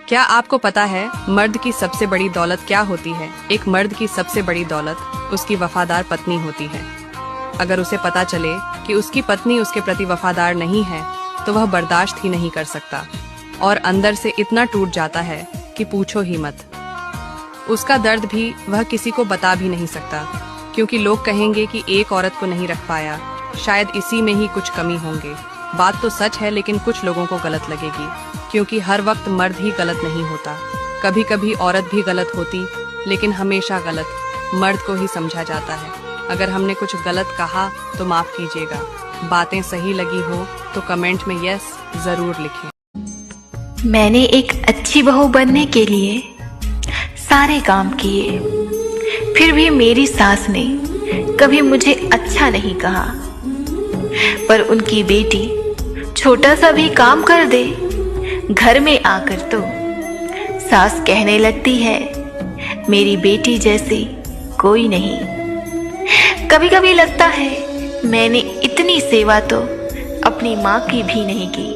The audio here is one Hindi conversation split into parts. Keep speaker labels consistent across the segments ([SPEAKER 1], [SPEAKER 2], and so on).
[SPEAKER 1] क्या आपको पता है मर्द की सबसे बड़ी दौलत क्या होती है? एक मर्द की सबसे बड़ी दौलत उसकी वफादार पत्नी होती है। अगर उसे पता चले कि उसकी पत्नी उसके प्रति वफादार नहीं है तो वह बर्दाश्त ही नहीं कर सकता और अंदर से इतना टूट जाता है कि पूछो ही मत। उसका दर्द भी वह किसी को बता भी नहीं सकता, क्योंकि लोग कहेंगे कि एक औरत को नहीं रख पाया, शायद इसी में ही कुछ कमी होंगे। बात तो सच है, लेकिन कुछ लोगों को गलत लगेगी, क्योंकि हर वक्त मर्द ही गलत नहीं होता। कभी कभी औरत भी गलत होती, लेकिन हमेशा गलत मर्द को ही समझा जाता है। अगर हमने कुछ गलत कहा तो माफ कीजिएगा। बातें सही लगी हो तो कमेंट में यस जरूर लिखें।
[SPEAKER 2] मैंने एक अच्छी बहू बनने के लिए सारे काम किए, फिर भी मेरी सास ने कभी मुझे अच्छा नहीं कहा। पर उनकी बेटी छोटा सा भी काम कर दे घर में आकर तो सास कहने लगती है मेरी बेटी जैसी कोई नहीं। कभी कभी लगता है मैंने इतनी सेवा तो अपनी माँ की भी नहीं की।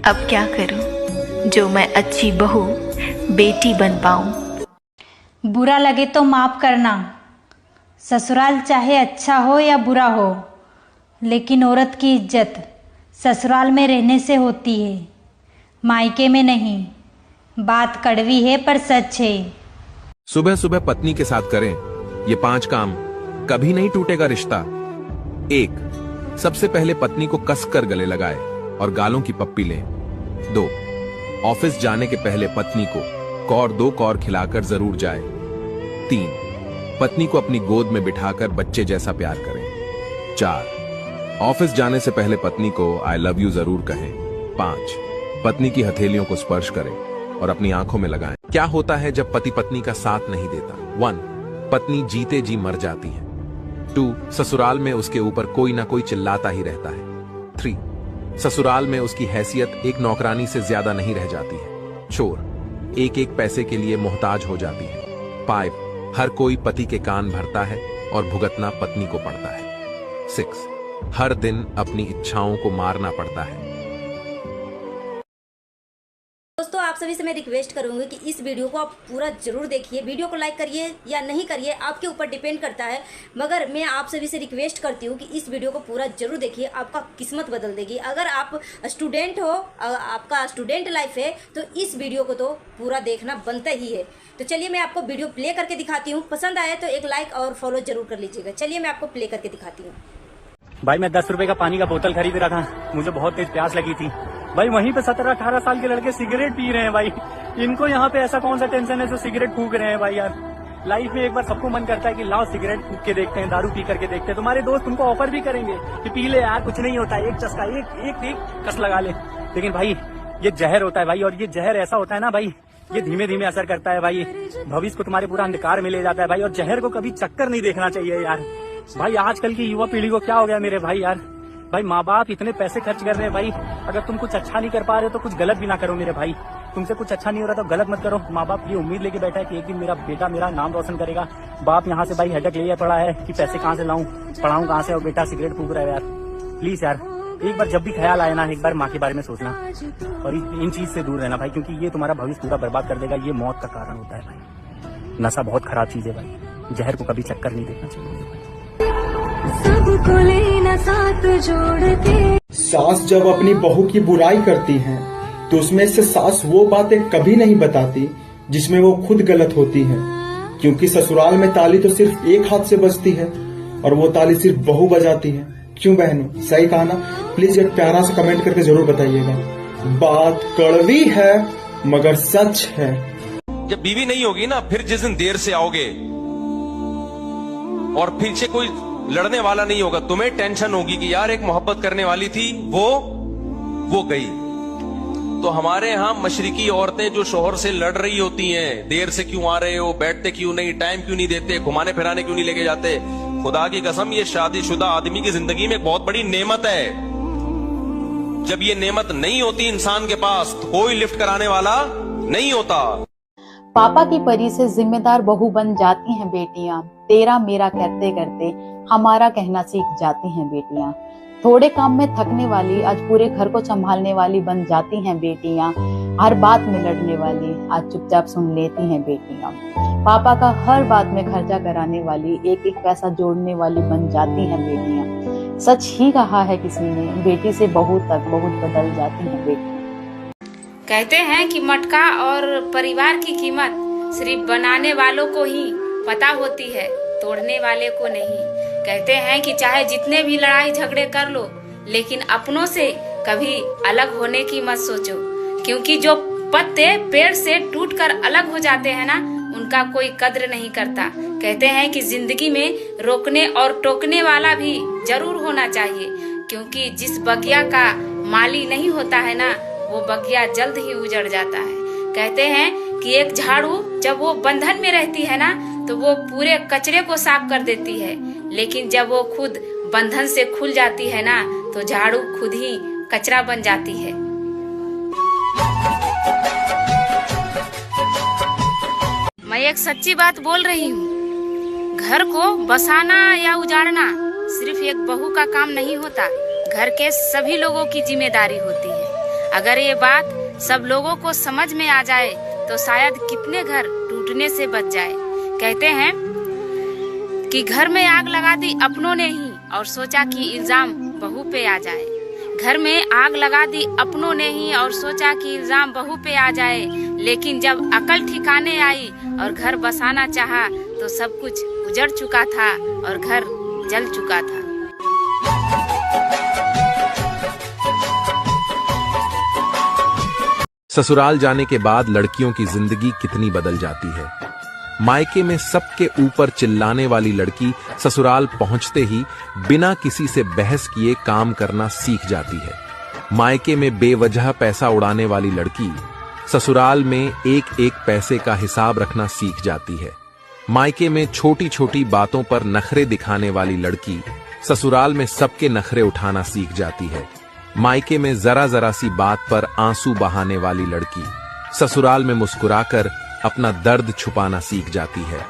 [SPEAKER 2] अब क्या करूं जो मैं अच्छी बहू बेटी बन पाऊं।
[SPEAKER 3] बुरा लगे तो माफ करना। ससुराल चाहे अच्छा हो या बुरा हो, लेकिन औरत की इज्जत ससुराल में रहने से होती है, मायके में नहीं। बात कड़वी है पर सच है।
[SPEAKER 4] सुबह सुबह पत्नी के साथ करें ये 5 काम, कभी नहीं टूटेगा रिश्ता। 1. सबसे पहले पत्नी को कसकर गले लगाए और गालों की पप्पी लें। 2. ऑफिस जाने के पहले पत्नी को कौर 2 कौर खिलाकर जरूर जाए। 3. पत्नी को अपनी गोद में बिठाकर बच्चे जैसा प्यार करें। 4. ऑफिस जाने से पहले पत्नी को आई लव यू जरूर कहें। 5. पत्नी की हथेलियों को स्पर्श करें और अपनी आंखों में लगाएं। क्या होता है जब पति पत्नी का साथ नहीं देता? 1. पत्नी जीते जी मर जाती है। 2. ससुराल में उसके ऊपर कोई ना कोई चिल्लाता ही रहता है। 3. ससुराल में उसकी हैसियत एक नौकरानी से ज्यादा नहीं रह जाती है। 4. एक एक पैसे के लिए मोहताज हो जाती है। 5. हर कोई पति के कान भरता है और भुगतना पत्नी को पड़ता है। 6. हर दिन अपनी इच्छाओं को मारना पड़ता है।
[SPEAKER 5] दोस्तों, आप सभी से मैं रिक्वेस्ट करूंगी कि इस वीडियो को आप पूरा जरूर देखिए। वीडियो को लाइक करिए या नहीं करिए, आपके ऊपर डिपेंड करता है, मगर मैं आप सभी से रिक्वेस्ट करती हूँ कि इस वीडियो को पूरा जरूर देखिए। आपका किस्मत बदल देगी। अगर आप स्टूडेंट हो, आपका स्टूडेंट लाइफ है, तो इस वीडियो को तो पूरा देखना बनता ही है। तो चलिए मैं आपको वीडियो प्ले करके दिखाती हूँ। पसंद आए तो एक लाइक और फॉलो जरूर कर लीजिएगा। चलिए मैं आपको प्ले करके दिखाती हूँ।
[SPEAKER 6] भाई मैं 10 रुपए का पानी का बोतल खरीद रहा था, मुझे बहुत तेज प्यास लगी थी। भाई वहीं पे 17-18 साल के लड़के सिगरेट पी रहे हैं। भाई इनको यहाँ पे ऐसा कौन सा टेंशन है जो सिगरेट फूक रहे हैं? भाई यार लाइफ में एक बार सबको मन करता है कि लाओ सिगरेट फूक के देखते हैं, दारू पी करके देखते हैं। तुम्हारे दोस्त तुमको ऑफर भी करेंगे कि पी ले यार, कुछ नहीं होता है, एक चस्का एक कस लगा ले। लेकिन भाई ये जहर होता है भाई, और ये जहर ऐसा होता है ना भाई, ये धीमे धीमे असर करता है भाई, भविष्य को तुम्हारे पूरा अंधकार में ले जाता है भाई। और जहर को कभी चक्कर नहीं देखना चाहिए यार। भाई आजकल की युवा पीढ़ी को क्या हो गया मेरे भाई यार। भाई माँ बाप इतने पैसे खर्च कर रहे हैं भाई, अगर तुम कुछ अच्छा नहीं कर पा रहे हो तो कुछ गलत भी ना करो मेरे भाई। तुमसे कुछ अच्छा नहीं हो रहा तो गलत मत करो। माँ बाप ये उम्मीद लेके बैठा है कि एक दिन मेरा बेटा मेरा नाम रोशन करेगा। बाप यहाँ से भाई हेडक ले पड़ा है कि पैसे कहाँ से लाऊं, पढ़ाऊं कहाँ से, और बेटा सिगरेट फूक रहा है यार। प्लीज यार एक बार जब भी ख्याल आए ना, एक बार माँ के बारे में सोचना और इन चीज से दूर रहना भाई, क्योंकि ये तुम्हारा भविष्य पूरा बर्बाद कर देगा। ये मौत का कारण होता है भाई। नशा बहुत खराब चीज है भाई, जहर को कभी चक्कर नहीं देखना चाहिए।
[SPEAKER 7] सबको लेना साथ जोड़ के।
[SPEAKER 8] सास जब अपनी बहू की बुराई करती है तो उसमें से सास वो बातें कभी नहीं बताती जिसमें वो खुद गलत होती है, क्योंकि ससुराल में ताली तो सिर्फ एक हाथ से बजती है और वो ताली सिर्फ बहू बजाती है। क्यों बहनों, सही कहा ना? प्लीज एक प्यारा सा कमेंट करके जरूर बताइएगा। बात कड़वी है मगर सच है।
[SPEAKER 9] जब बीवी नहीं होगी ना, फिर जिस दिन देर से आओगे और फिर से कोई लड़ने वाला नहीं होगा, तुम्हें टेंशन होगी कि यार एक मोहब्बत करने वाली थी वो गई। तो हमारे यहाँ मशरिकी औरतें जो शोहर से लड़ रही होती हैं, देर से क्यों आ रहे हो, बैठते क्यों नहीं, टाइम क्यों नहीं देते, घुमाने फिराने क्यों नहीं लेके जाते, खुदा की कसम ये शादीशुदा आदमी की जिंदगी में एक बहुत बड़ी नेमत है। जब ये नेमत नहीं होती इंसान के पास तो कोई लिफ्ट कराने वाला नहीं होता।
[SPEAKER 10] पापा की परी से जिम्मेदार बहू बन जाती हैं बेटियां, तेरा मेरा करते करते हमारा कहना सीख जाती हैं बेटियां। थोड़े काम में थकने वाली आज पूरे घर को संभालने वाली बन जाती हैं बेटियां। हर बात में लड़ने वाली आज चुपचाप सुन लेती हैं बेटियां। पापा का हर बात में खर्चा कराने वाली एक एक पैसा जोड़ने वाली बन जाती हैं बेटियां। सच ही कहा है किसी ने, बेटी से बहू तक बहुत बदल जाती हैं बेटियां।
[SPEAKER 11] कहते हैं कि मटका और परिवार की कीमत सिर्फ बनाने वालों को ही पता होती है, तोड़ने वाले को नहीं। कहते हैं कि चाहे जितने भी लड़ाई झगड़े कर लो, लेकिन अपनों से कभी अलग होने की मत सोचो, क्योंकि जो पत्ते पेड़ से टूटकर अलग हो जाते हैं ना, उनका कोई कद्र नहीं करता। कहते हैं कि जिंदगी में रोकने और टोकने वाला भी जरूर होना चाहिए, क्योंकि जिस बगिया का माली नहीं होता है ना, वो बगिया जल्द ही उजड़ जाता है। कहते हैं कि एक झाड़ू जब वो बंधन में रहती है ना, तो वो पूरे कचरे को साफ कर देती है, लेकिन जब वो खुद बंधन से खुल जाती है ना, तो झाड़ू खुद ही कचरा बन जाती है। मैं एक सच्ची बात बोल रही हूँ। घर को बसाना या उजाड़ना सिर्फ एक बहू का काम नहीं होता, घर के सभी लोगों की जिम्मेदारी होती है। अगर ये बात सब लोगों को समझ में आ जाए तो शायद कितने घर टूटने से बच जाए। कहते हैं कि घर में आग लगा दी अपनों ने ही और सोचा कि इल्जाम बहू पे आ जाए। घर में आग लगा दी अपनों ने ही और सोचा कि इल्जाम बहू पे आ जाए, लेकिन जब अकल ठिकाने आई और घर बसाना चाहा तो सब कुछ उजड़ चुका था और घर जल चुका था।
[SPEAKER 4] ससुराल जाने के बाद लड़कियों की जिंदगी कितनी बदल जाती है। मायके में सबके ऊपर चिल्लाने वाली लड़की ससुराल पहुंचते ही बिना किसी से बहस किए काम करना सीख जाती है। मायके में बेवजह पैसा उड़ाने वाली लड़की ससुराल में एक एक पैसे का हिसाब रखना सीख जाती है। मायके में छोटी छोटी बातों पर नखरे दिखाने वाली लड़की ससुराल में सबके नखरे उठाना सीख जाती है। मायके में जरा जरा सी बात पर आंसू बहाने वाली लड़की ससुराल में मुस्कुराकर अपना दर्द छुपाना सीख जाती है।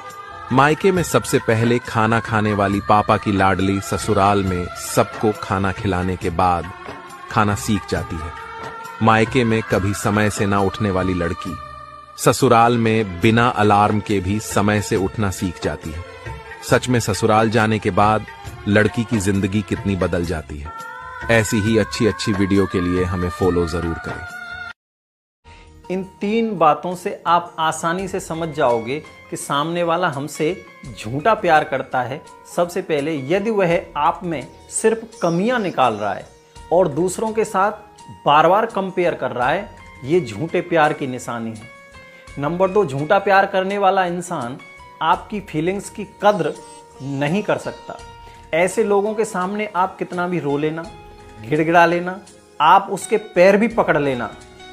[SPEAKER 4] मायके में सबसे पहले खाना खाने वाली पापा की लाडली ससुराल में सबको खाना खिलाने के बाद खाना सीख जाती है। मायके में कभी समय से ना उठने वाली लड़की ससुराल में बिना अलार्म के भी समय से उठना सीख जाती है। सच में ससुराल जाने के बाद लड़की की जिंदगी कितनी बदल जाती है। ऐसी ही अच्छी अच्छी वीडियो के लिए हमें फॉलो जरूर करें।
[SPEAKER 12] इन 3 बातों से आप आसानी से समझ जाओगे कि सामने वाला हमसे झूठा प्यार करता है। सबसे पहले, यदि वह आप में सिर्फ कमियां निकाल रहा है और दूसरों के साथ बार बार कंपेयर कर रहा है, ये झूठे प्यार की निशानी है। नंबर 2, झूठा प्यार करने वाला इंसान आपकी फीलिंग्स की कद्र नहीं कर सकता। ऐसे लोगों के सामने आप कितना भी रो लेना, गिड़गिड़ा लेना, आप उसके पैर भी पकड़ लेना,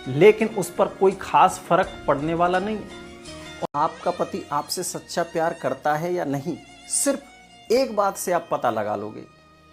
[SPEAKER 12] लेकिन उस पर कोई खास फर्क पड़ने वाला नहीं है। आपका पति आपसे सच्चा प्यार करता है या नहीं, सिर्फ एक बात से आप पता लगा लोगे।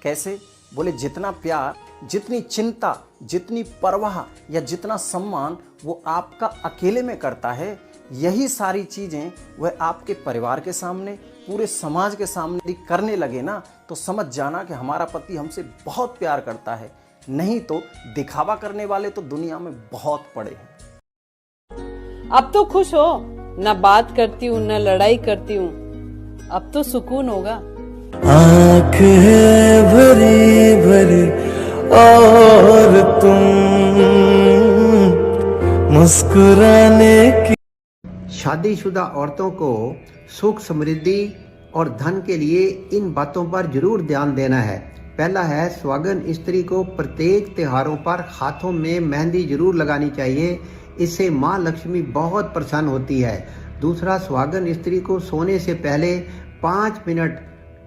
[SPEAKER 12] कैसे? बोले, जितना प्यार, जितनी चिंता, जितनी परवाह या जितना सम्मान वो आपका अकेले में करता है, यही सारी चीजें वह आपके परिवार के सामने, पूरे समाज के सामने करने लगे ना, तो समझ जाना कि हमारा पति हमसे बहुत प्यार करता है। नहीं तो दिखावा करने वाले तो दुनिया में बहुत पड़े हैं।
[SPEAKER 13] अब तो खुश हो, न बात करती हूँ न लड़ाई करती हूँ, अब तो सुकून होगा।
[SPEAKER 14] आँख है भरी भरी और तुम मुस्कुराने की।
[SPEAKER 15] शादीशुदा औरतों को सुख समृद्धि और धन के लिए इन बातों पर जरूर ध्यान देना है। पहला है, सुहागन स्त्री को प्रत्येक त्योहारों पर हाथों में मेहंदी जरूर लगानी चाहिए, इससे माँ लक्ष्मी बहुत प्रसन्न होती है। दूसरा, सुहागन स्त्री को सोने से पहले 5 मिनट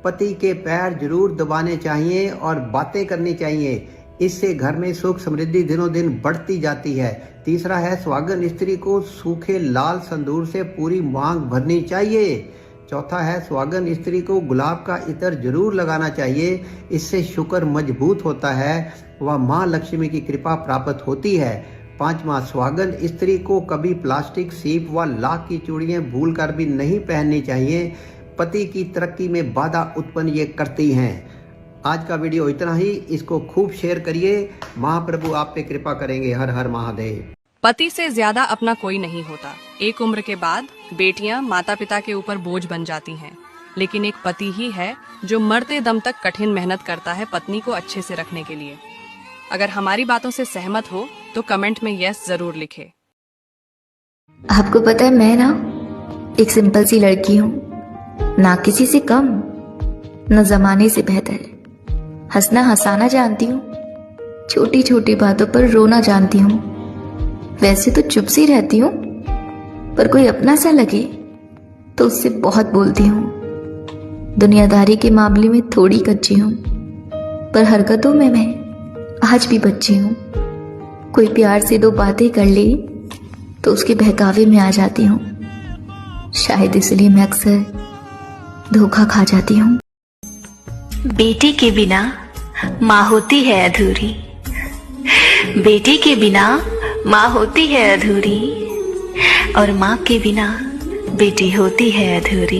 [SPEAKER 15] पति के पैर जरूर दबाने चाहिए और बातें करनी चाहिए, इससे घर में सुख समृद्धि दिनों दिन बढ़ती जाती है। तीसरा है, सुहागन स्त्री को सूखे लाल संदूर से पूरी मांग भरनी चाहिए। चौथा है, सुहागन स्त्री को गुलाब का इत्र जरूर लगाना चाहिए, इससे शुक्र मजबूत होता है व माँ लक्ष्मी की कृपा प्राप्त होती है। पांचवा, सुहागन स्त्री को कभी प्लास्टिक, सीप व लाख की चूड़ियां भूल कर भी नहीं पहननी चाहिए, पति की तरक्की में बाधा उत्पन्न ये करती हैं। आज का वीडियो इतना ही। इसको खूब शेयर करिए। महाप्रभु आप पे कृपा करेंगे। हर हर महादेव।
[SPEAKER 1] पति से ज्यादा अपना कोई नहीं होता। एक उम्र के बाद बेटियां माता पिता के ऊपर बोझ बन जाती हैं, लेकिन एक पति ही है जो मरते दम तक कठिन मेहनत करता है पत्नी को अच्छे से रखने के लिए। अगर हमारी बातों से सहमत हो तो कमेंट में यस जरूर लिखें।
[SPEAKER 2] आपको पता है, मैं ना एक सिंपल सी लड़की हूँ, ना किसी से कम न जमाने से बेहतर। हंसना हंसाना जानती हूँ, छोटी छोटी बातों पर रोना जानती हूँ। वैसे तो चुप सी रहती हूँ, पर कोई अपना सा लगे तो उससे बहुत बोलती हूँ। दुनियादारी के मामले में थोड़ी कच्ची हूँ, पर हरकतों में मैं आज भी बच्ची हूँ। कोई प्यार से दो बातें कर ले तो उसके बहकावे में आ जाती हूँ। शायद इसलिए मैं अक्सर धोखा खा जाती हूँ। बेटी के बिना माँ होती है अधूरी, बेटी के बिना माँ होती है अधूरी, और माँ के बिना बेटी होती है अधूरी।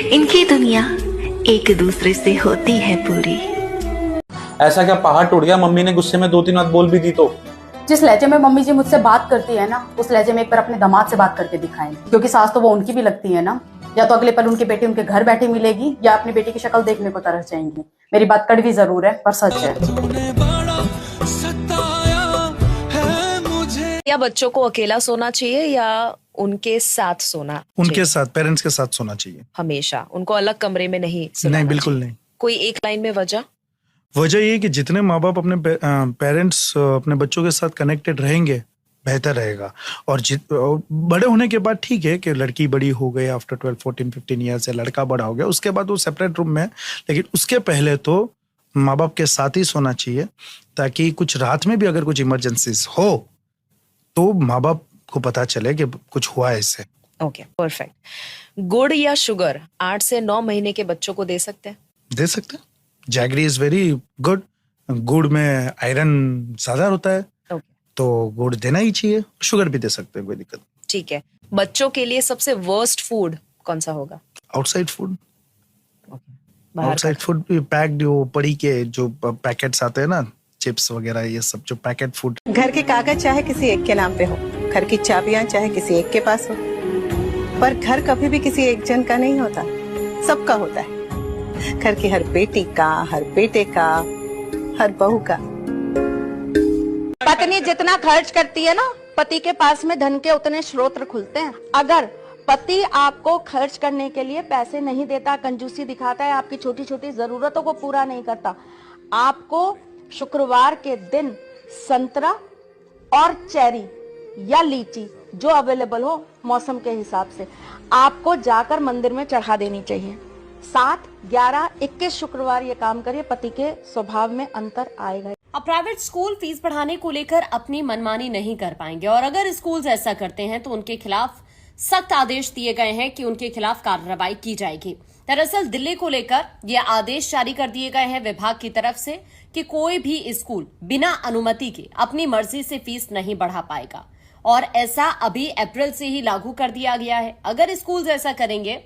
[SPEAKER 2] इनकी दुनिया एक दूसरे से होती है पूरी।
[SPEAKER 16] ऐसा क्या पहाड़ टूट गया? मम्मी ने गुस्से में 2-3 बात बोल भी दी तो?
[SPEAKER 10] जिस लहजे में मम्मी जी मुझसे बात करती है ना, उस लहजे में एक बार अपने दामाद से बात करके दिखाएं, क्योंकि सास तो वो उनकी भी लगती है ना। या तो अगले पल उनकी बेटी उनके घर बैठी मिलेगी, या अपनी बेटी की शक्ल देखने को तरस जाएंगी। मेरी बात कड़वी जरूर है, पर सच है।
[SPEAKER 17] या बच्चों को अकेला सोना चाहिए या उनके साथ सोना?
[SPEAKER 18] उनके साथ, पेरेंट्स के साथ सोना चाहिए
[SPEAKER 17] हमेशा। उनको अलग कमरे में नहीं?
[SPEAKER 18] नहीं, बिल्कुल नहीं।
[SPEAKER 17] कोई एक लाइन में वजह
[SPEAKER 18] ये कि जितने माँ बाप अपने पेरेंट्स अपने बच्चों के साथ कनेक्टेड रहेंगे बेहतर रहेगा। और बड़े होने के बाद ठीक है कि लड़की बड़ी हो गई आफ्टर 12, 14, 15 ईयर्स, या लड़का बड़ा हो गया, उसके बाद वो सेपरेट रूम में है। लेकिन उसके पहले तो माँ बाप के साथ ही सोना चाहिए, ताकि कुछ रात में भी अगर कुछ इमरजेंसीज हो तो माँ बाप को पता चले कि कुछ हुआ है इससे।
[SPEAKER 17] Okay, perfect. गुड़ या शुगर 8 से 9 महीने के बच्चों को दे सकते हैं?
[SPEAKER 18] दे सकते हैं। Jaggery is very good. गुड़ में आयरन ज्यादा होता है, तो गुड़ देना ही चाहिए। शुगर भी दे सकते हैं, कोई दिक्कत।
[SPEAKER 17] ठीक है। बच्चों के लिए सबसे वर्स्ट फूड कौन सा होगा?
[SPEAKER 18] Outside food. Outside food packed, जो पड़ी के जो पैकेट्स आते हैं ना, चिप्स वगैरह, ये सब जो पैकेट फूड।
[SPEAKER 19] घर के कागज चाहे किसी एक के नाम पे हो, घर की चाबियां चाहे किसी एक के पास हो, पर घर कभी भी किसी एक जन का नहीं होता, सबका होता है। घर की हर बेटी का, हर बेटे का, हर बहू का।
[SPEAKER 20] पत्नी जितना खर्च करती है ना, पति के पास में धन के उतने स्रोत खुलते हैं। अगर पति आपको खर्च करने के लिए पैसे नहीं देता, कंजूसी दिखाता है, आपकी छोटी छोटी जरूरतों को पूरा नहीं करता, आपको शुक्रवार के दिन संतरा और चेरी या लीची जो अवेलेबल हो मौसम के हिसाब से आपको जाकर मंदिर में चढ़ा देनी चाहिए। 7, 11, 21 शुक्रवार ये काम करिए, पति के स्वभाव में अंतर आएगा।
[SPEAKER 21] अब प्राइवेट स्कूल फीस बढ़ाने को लेकर अपनी मनमानी नहीं कर पाएंगे, और अगर स्कूल ऐसा करते हैं तो उनके खिलाफ सख्त आदेश दिए गए हैं कि उनके खिलाफ कार्रवाई की जाएगी। दरअसल दिल्ली को लेकर यह आदेश जारी कर दिए गए हैं विभाग की तरफ से कि कोई भी स्कूल बिना अनुमति के अपनी मर्जी से फीस नहीं बढ़ा पाएगा, और ऐसा अभी अप्रैल से ही लागू कर दिया गया है। अगर स्कूल ऐसा करेंगे,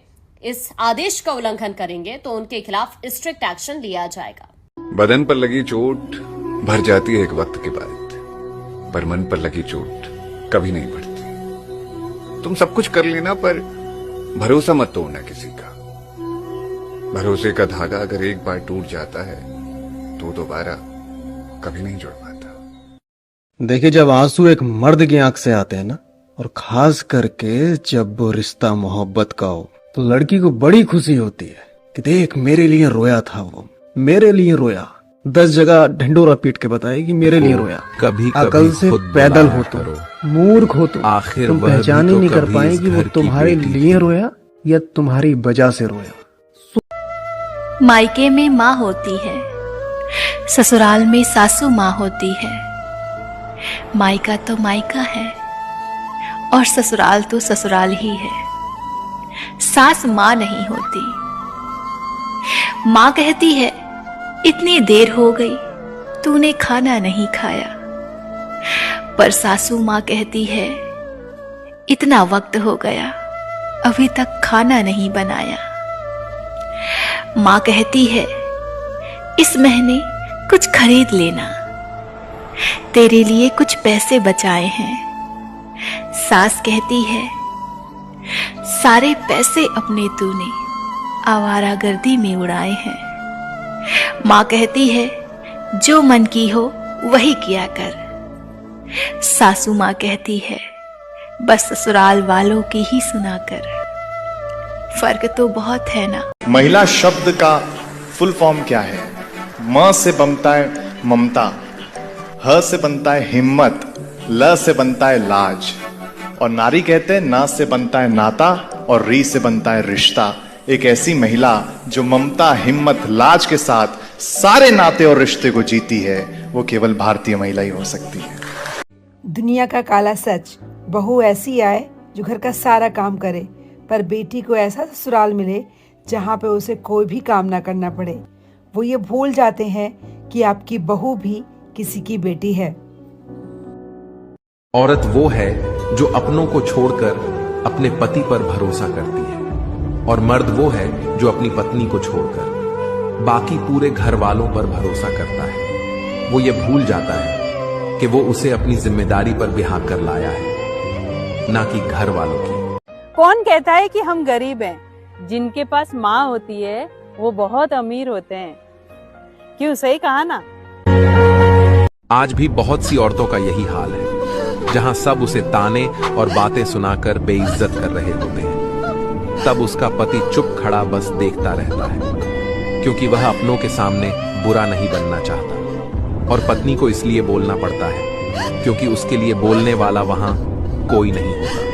[SPEAKER 21] इस आदेश का उल्लंघन करेंगे, तो उनके खिलाफ स्ट्रिक्ट एक्शन लिया जाएगा।
[SPEAKER 22] बदन पर लगी चोट भर जाती है एक वक्त के बाद, पर मन पर लगी चोट कभी नहीं बढ़ती। तुम सब कुछ कर लेना, पर भरोसा मत तोड़ना किसी का। भरोसे का धागा अगर एक बार टूट जाता है तो दोबारा कभी नहीं जुड़ पाता।
[SPEAKER 14] देखिए, जब आंसू एक मर्द की आंख से आते हैं ना, और खास करके जब वो रिश्ता मोहब्बत का हो, तो लड़की को बड़ी खुशी होती है कि देख मेरे लिए रोया था, वो मेरे लिए रोया। 10 जगह ढिंडोरा पीट के बताएगी मेरे लिए रोया।
[SPEAKER 4] कभी
[SPEAKER 14] अकल से पैदल हो तो, मूर्ख हो तो,
[SPEAKER 4] आखिर
[SPEAKER 14] तुम पहचान ही नहीं कर पाएगी वो तुम्हारे लिए रोया या तुम्हारी वजह से रोया।
[SPEAKER 2] मायके में माँ होती है, ससुराल में सासू माँ होती है। मायका तो मायका है और ससुराल तो ससुराल ही है। सास माँ नहीं होती। माँ कहती है इतनी देर हो गई तूने खाना नहीं खाया, पर सासू माँ कहती है इतना वक्त हो गया अभी तक खाना नहीं बनाया। माँ कहती है इस महीने कुछ खरीद लेना, तेरे लिए कुछ पैसे बचाए हैं। सास कहती है सारे पैसे अपने तूने आवारागर्दी में उड़ाए हैं। माँ कहती है जो मन की हो वही किया कर। सासू माँ कहती है बस ससुराल वालों की ही सुना कर। फर्क तो बहुत है ना।
[SPEAKER 3] महिला शब्द का फुल फॉर्म क्या है? म से बनता है ममता, ह से बनता है हिम्मत, ल से बनता है लाज, और नारी कहते हैं ना से बनता है नाता और री से बनता है रिश्ता। एक ऐसी महिला जो ममता, हिम्मत, लाज के साथ सारे नाते और रिश्ते को जीती है, वो केवल भारतीय महिला ही हो सकती है।
[SPEAKER 5] दुनिया का काला सच, बहू ऐसी आए जो घर का सारा काम करे, पर बेटी को ऐसा ससुराल मिले जहाँ पे उसे कोई भी काम ना करना पड़े। वो ये भूल जाते हैं कि आपकी बहू भी किसी की बेटी है।
[SPEAKER 4] औरत वो है जो अपनों को छोड़कर अपने पति पर भरोसा करती है, और मर्द वो है जो अपनी पत्नी को छोड़कर बाकी पूरे घर वालों पर भरोसा करता है। वो ये भूल जाता है कि वो उसे अपनी जिम्मेदारी पर बिहा कर लाया है, ना कि घर वालों की।
[SPEAKER 13] कौन कहता है कि हम गरीब हैं? जिनके पास माँ होती है वो बहुत अमीर होते हैं। क्यों, सही कहा ना?
[SPEAKER 4] आज भी बहुत सी औरतों का यही हाल है, जहां सब उसे ताने और बातें सुनाकर बेइज्जत कर रहे होते हैं। तब उसका पति चुप खड़ा बस देखता रहता है, क्योंकि वह अपनों के सामने बुरा नहीं बनना चाहता, और पत्नी को इसलिए बोलना पड़ता है क्योंकि उसके लिए बोलने वाला वहां कोई नहीं होता।